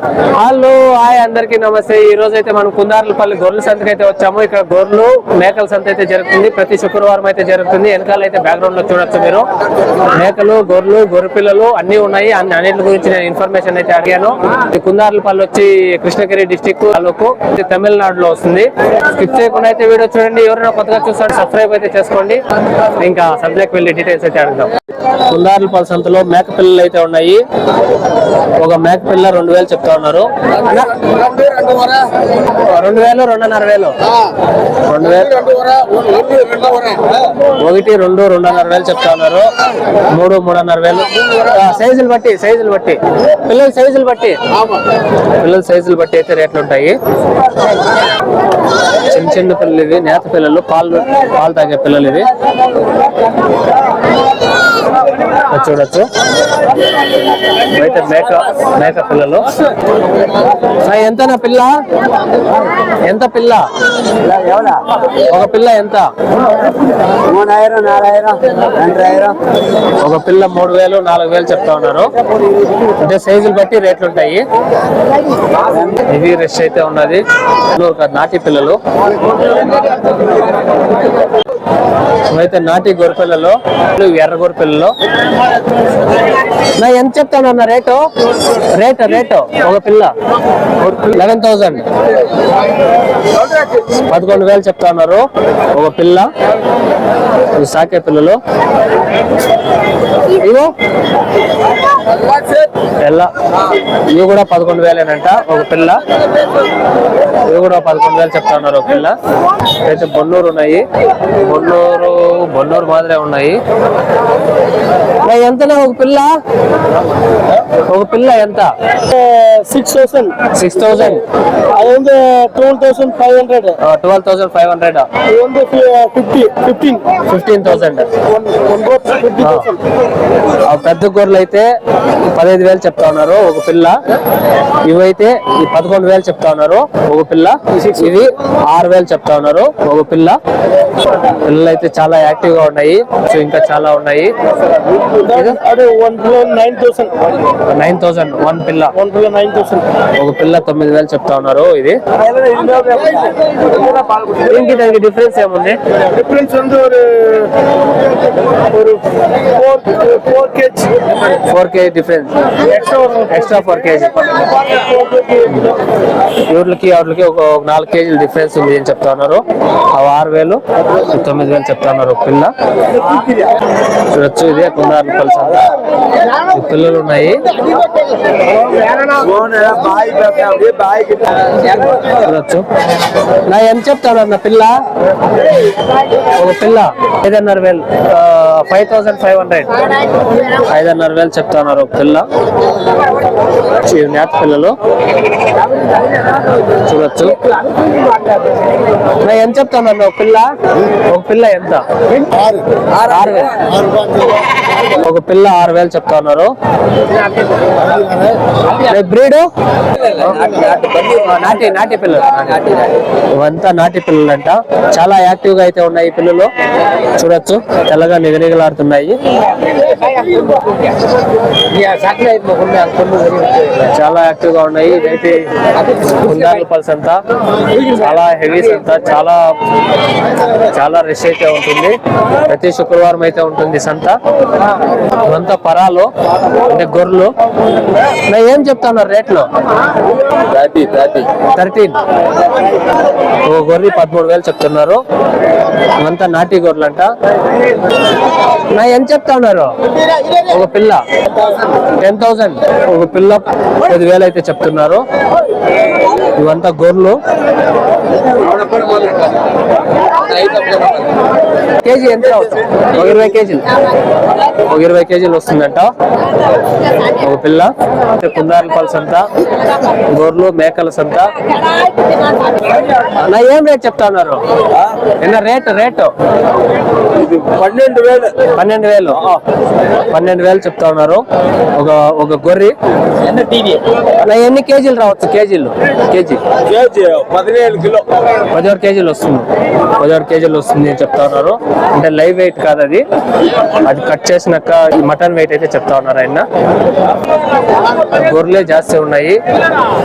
Hello hi అందరికి నమస్తే. ఈ రోజు అయితే మనం కుందార్లపల్లి గొర్రెల సంతకి అయితే వచ్చాము. ఇక్కడ గొర్రెలు మేకల సంత అయితే జరుగుతుంది. ప్రతి శుక్రవారం అయితే జరుగుతుంది. వెనకాల అయితే బ్యాక్గ్రౌండ్ లో చూడొచ్చు మీరు. మేకలు, గొర్రెలు, గొర్రె పిల్లలు అన్ని ఉన్నాయి. అన్నిటి గురించి నేను ఇన్ఫర్మేషన్ అయితే అడిగాను. కుందార్లపల్లి వచ్చి కృష్ణగిరి డిస్టిక్ తాలూకు తమిళనాడులో వస్తుంది. స్కిప్ చేయకుండా అయితే వీడియో చూడండి. ఎవరైనా కొత్తగా చూస్తాడు సబ్స్క్రైబ్ అయితే చేసుకోండి. ఇంకా సబ్జెక్ట్ వెళ్ళి డీటెయిల్స్ అయితే అడుగుదాం. కుందార్లపల్లి సంతలో మేక పిల్లలు అయితే ఉన్నాయి. ఒక మేక పిల్ల 2000 చెప్తా ఉన్నారు. 2000, 2500, 1, 2, 2.5 చెప్తా ఉన్నారు. 3, 3.5 సైజులు బట్టి పిల్లల సైజులు బట్టి అయితే రేట్లు ఉంటాయి. చిన్న పిల్లలు ఇవి, నేత పిల్లలు, పాలు తాగే పిల్లలు ఇవి చూడొచ్చు. అయితే మేక పిల్లలు ఎంతనా పిల్ల? ఎంత పిల్ల? ఒక పిల్ల ఎంత? 3000, 4000, 2000. ఒక పిల్ల 3000, 4000 చెప్తా ఉన్నారు. అంటే సైజులు బట్టి రేట్లు ఉంటాయి. ఇవి రెష్ అయితే ఉన్నది. నాటి పిల్లలు అయితే నాటి గొర్రెపిల్లలు, ఎర్ర గొర్రెపిల్లలు. ఎంత చెప్తానన్న రేటు? ఒక పిల్ల 11,000, 11,000 చెప్తా ఉన్నారు. ఒక పిల్ల. సాకే పిల్లలు ఇవో ఇవి కూడా 11,000 ఒక పిల్ల. ఇవి కూడా 11,000 చెప్తా ఉన్నారు ఒక పిల్ల. అయితే బొన్నూరు ఉన్నాయి. బొన్నూరు మాదిరే ఉన్నాయి. ఎంతనా ఒక పిల్ల? ఎంత? 6,000. 6,000. அது வந்து 12,500. 12,500. இது வந்து 15,000. 50,000. పెద్ద గొర్రెలు అయితే 15,000 చెప్తా ఉన్నారు ఒక పిల్ల. ఇవైతే 11,000 చెప్తా ఉన్నారు ఒక పిల్ల. ఇది 6,000 చెప్తా ఉన్నారు ఒక పిల్ల. పిల్లలు అయితే చాలా యాక్టివ్ గా ఉన్నాయి. ఇంకా చాలా ఉన్నాయి. 9,000 వన్ పిల్ల. ఒక పిల్ల 9,000 చెప్తా ఉన్నారు. ఇది దానికి డిఫరెన్స్ ఏముంది? டிஃபரன்ஸ் வந்து ஒரு 4 kg డిఫరెన్స్. Extra 4 kg. వీళ్ళకి ఒక 4 kg డిఫరెన్స్ ఉంది అని చెప్తా ఉన్నారు. అవి 6,000, 9,000 చెప్తా ఉన్నారు ఒక పిల్ల. చూడొచ్చు. ఇదే కుందార్లపల్లి సంత. పిల్లలు ఉన్నాయి. చూడొచ్చు. నా ఎంత చెప్తాడన్న పిల్ల? ఒక పిల్ల 5,500, 5,500, 5,500 చెప్తా ఉన్నారు ఒక పిల్ల. నేత పిల్లలు చూడొచ్చు. నా ఎంత చెప్తానన్న ఒక పిల్ల? ఎంత? 6,000. ఒక పిల్ల 6,000 చెప్తా ఉన్నారు. బ్రీడ్ నాటి పిల్లలు. ఇవంతా నాటి పిల్లలు అంట. చాలా యాక్టివ్ గా అయితే ఉన్నాయి ఈ పిల్లలు. చూడొచ్చు. తెల్లగా నిగనిగలాడుతున్నాయి. చాలా యాక్టివ్ గా ఉన్నాయి. ఇదైతే కుందార్లపల్లి సంత. చాలా హెవీ సంత. చాలా రష్ అయితే ఉంటుంది. ప్రతి శుక్రవారం అయితే ఉంటుంది సంత. ఇవంతా పరాలు అంటే గొర్రెలు. ఏం చెప్తున్నారు రేట్లు? 13. ఓ గొర్రె 13,000 చెప్తున్నారు. ఇవంతా నాటి గొర్రెలు అంట. ఎంత చెప్తా ఉన్నారు? ఒక పిల్ల 10,000. ఒక పిల్ల 10,000 అయితే చెప్తున్నారు. ఇవంతా గొర్రెలు. కేజీ ఎంత? ఒక 20 కేజీలు. ఒక 20 కేజీలు వస్తుందంట ఒక పిల్ల. కుందార్లపల్లి సంత, గొర్రెలు మేకల సంత. నా ఏం రేట్ చెప్తా ఉన్నారు? రేటు 12,000 చెప్తా ఉన్నారు ఒక గొర్రె. ఎన్ని కేజీలు రావచ్చు? కేజీ 17 కేజీలు వస్తుంది. 17 6 కేజీలు వస్తుంది అని చెప్తా ఉన్నారు. అంటే లైవ్ వెయిట్ కాదు అది, అది కట్ చేసినాక మటన్ వెయిట్ అయితే చెప్తా ఉన్నారు ఆయన. గొర్రెలే జాస్తి ఉన్నాయి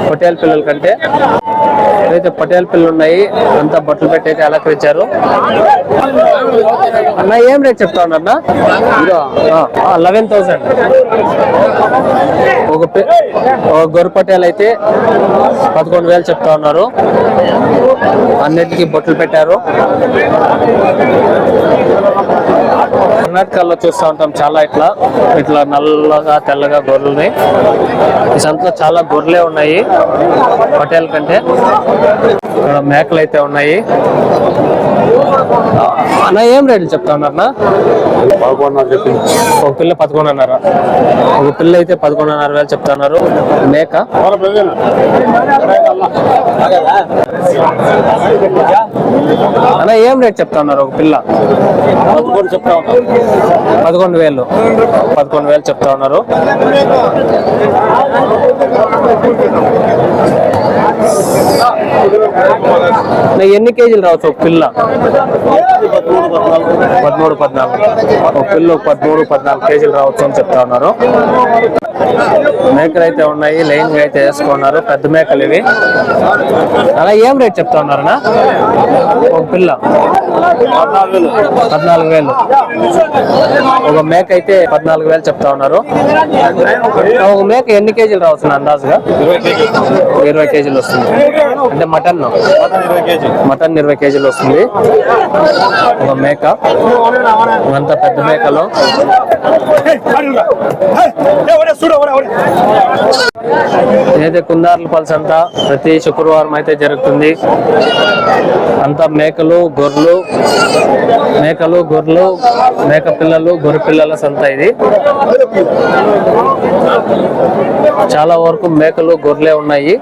పొట్టేల పిల్లల కంటే. అయితే పొట్టేల పిల్లలు ఉన్నాయి, అంతా బట్టలు పెట్టి అయితే అలంకరించారు. అన్న ఏం రేట్ చెప్తా ఉన్నా? 11,000. ఒక గొర్రె పొట్టేలు అయితే 11,000 చెప్తా ఉన్నారు. అన్నిటికీ బొట్లు పెట్టారు. కర్ణాటకలో చూస్తూ ఉంటాం చాలా ఇట్లా నల్లగా తెల్లగా గొర్రెలున్నాయి. ఈ సంతలో చాలా గొర్రెలే ఉన్నాయి పొట్టేల కంటే. ఇక్కడ మేకలు అయితే ఉన్నాయి. అన్న ఏం రేట్లు చెప్తా ఉన్నారన్నా? 11,500 చెప్పింది. ఒక పిల్ల 11,500. ఒక పిల్ల అయితే 11,500 చెప్తా ఉన్నారు. మేక అన్న ఏం రేట్ చెప్తా ఉన్నారు? ఒక పిల్ల 11,000. 11,000 చెప్తా ఉన్నారు. ఎన్ని కేజీలు రావచ్చు ఒక పిల్ల? 13-14. ఒక పిల్ల 13-14 కేజీలు రావచ్చు అని చెప్తా ఉన్నారు. మేకలు అయితే ఉన్నాయి, లైన్ గా అయితే వేసుకున్నారు. పెద్ద మేకలు ఇవి. అలా ఏం రేట్ చెప్తా ఉన్నారన్నా? ఒక పిల్ల 14,000. ఒక మేక అయితే 14,000 చెప్తా ఉన్నారు. ఒక మేక ఎన్ని కేజీలు రావచ్చు అందాజుగా? 20 కేజీలు వస్తుంది. అంటే మటన్ 20 కేజీలు వస్తుంది ఒక మేక. అంత పెద్ద మేకలు. ఏదైతే కుందార్లపల్లి సంత ప్రతి శుక్రవారం అయితే జరుగుతుంది. అంతా మేకలు గొర్రెలు మేక పిల్లలు గొర్రె పిల్లల సంత ఇది. చాలా వరకు మేకలు గొర్రెలే ఉన్నాయి.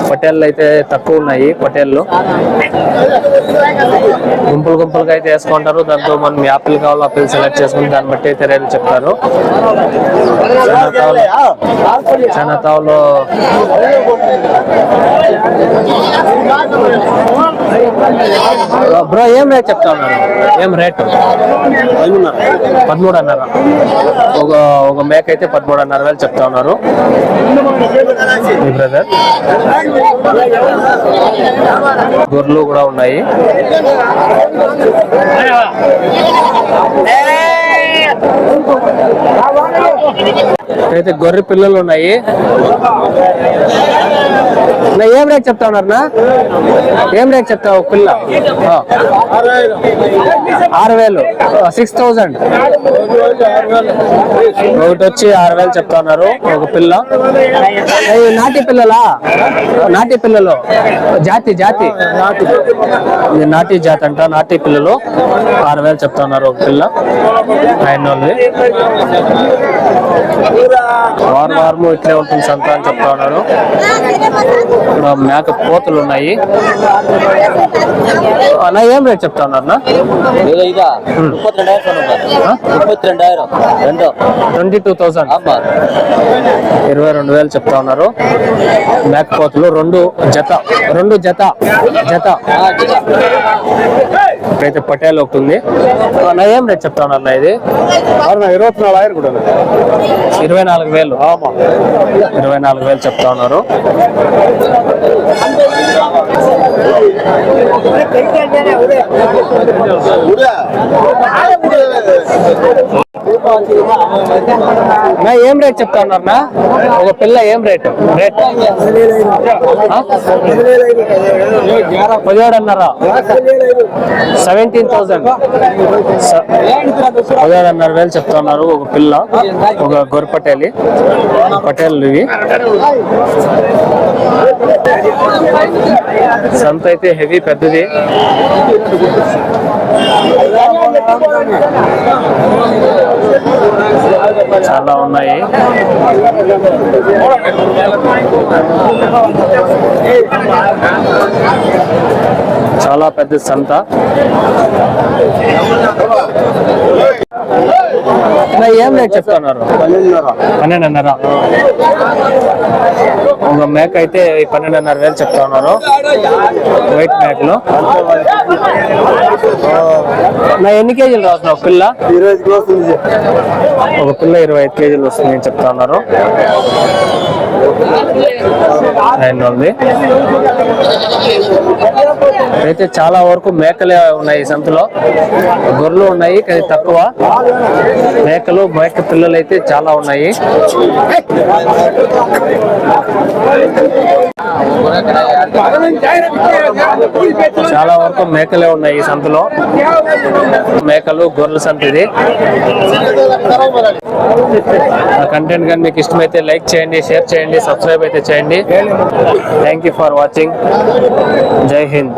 పొట్టేళ్ళు అయితే తక్కువ ఉన్నాయి. పొట్టేళ్ళు గుంపులుగా అయితే వేసుకుంటారు. దాంతో మనం యాపిల్ కావాలో ఆపిల్ సెలెక్ట్ చేసుకుని దాన్ని బట్టి అయితే రేట్లు చెప్తారు. చనతావులో బ్రో ఏం రేట్ చెప్తా ఉన్నారు? ఏం రేటు? 13,500. ఒక మేక అయితే 13,500 చెప్తా ఉన్నారు మీ బ్రదర్. గొర్రెలు కూడా ఉన్నాయి. అయితే గొర్రె పిల్లలు ఉన్నాయి. ఏం రేట్ చెప్తా ఉన్నారన్నా? ఏం రేట్ చెప్తావు? ఒక పిల్ల 6,000. 6,000. ఒకటి వచ్చి 6,000 చెప్తా ఉన్నారు ఒక పిల్ల. నాటి పిల్లలా? నాటి పిల్లలు జాతి ఇది నాటి జాతి అంట. నాటి పిల్లలు 6,000 చెప్తా ఉన్నారు ఒక పిల్ల. ఆయన వారము ఇట్లే ఉంటుంది సంత అని చెప్తా ఉన్నారు. ఇక్కడ మేక పోతులు ఉన్నాయి. అన్న ఏం రేట్ చెప్తా ఉన్నారు? 22,000. 22,000 చెప్తా ఉన్నారు. మేక పోతులు రెండు జత. ఇప్పుడైతే పటేల్ ఒకటి ఉంది. అన్న ఏం రేట్ చెప్తా ఉన్నారు? ఇది 24,000. 24,000 చెప్తా ఉన్నారు. ఏం రేట్ చెప్తా ఉన్నారన్నా? ఒక పిల్ల ఏం రేటు? 17,500. 17,000. 17,500 చెప్తా ఉన్నారు ఒక పిల్ల. ఒక గొర్రె పటేలు ఇవి. సంత అయితే హెవీ పెద్దది. చాలా ఉన్నాయి. చాలా పెద్ద సంత. ఏం రేట్ చెప్తున్నారు? 12,500. ఒక మేక అయితే 12,500 చెప్తా ఉన్నారు. వైట్ మేకలు. నా ఎన్ని కేజీలు రాస్తున్నావు పిల్ల? 20 వస్తుంది. ఒక పిల్ల 25 కేజీలు వస్తుంది అని చెప్తా ఉన్నారు. ఉంది అయితే చాలా వరకు మేకలే ఉన్నాయి ఈ సంతలో. గొర్రెలు ఉన్నాయి కానీ తక్కువ. మేకలు మేక పిల్లలు అయితే చాలా ఉన్నాయి. చాలా వరకు మేకలే ఉన్నాయి ఈ సంతలో. మేకలు గొర్రెల సంత ఇది. ఆ కంటెంట్ కానీ మీకు ఇష్టమైతే లైక్ చేయండి, షేర్ చేయండి, సబ్స్క్రైబ్ అయితే చేయండి. Thank you for watching. జై హింద్.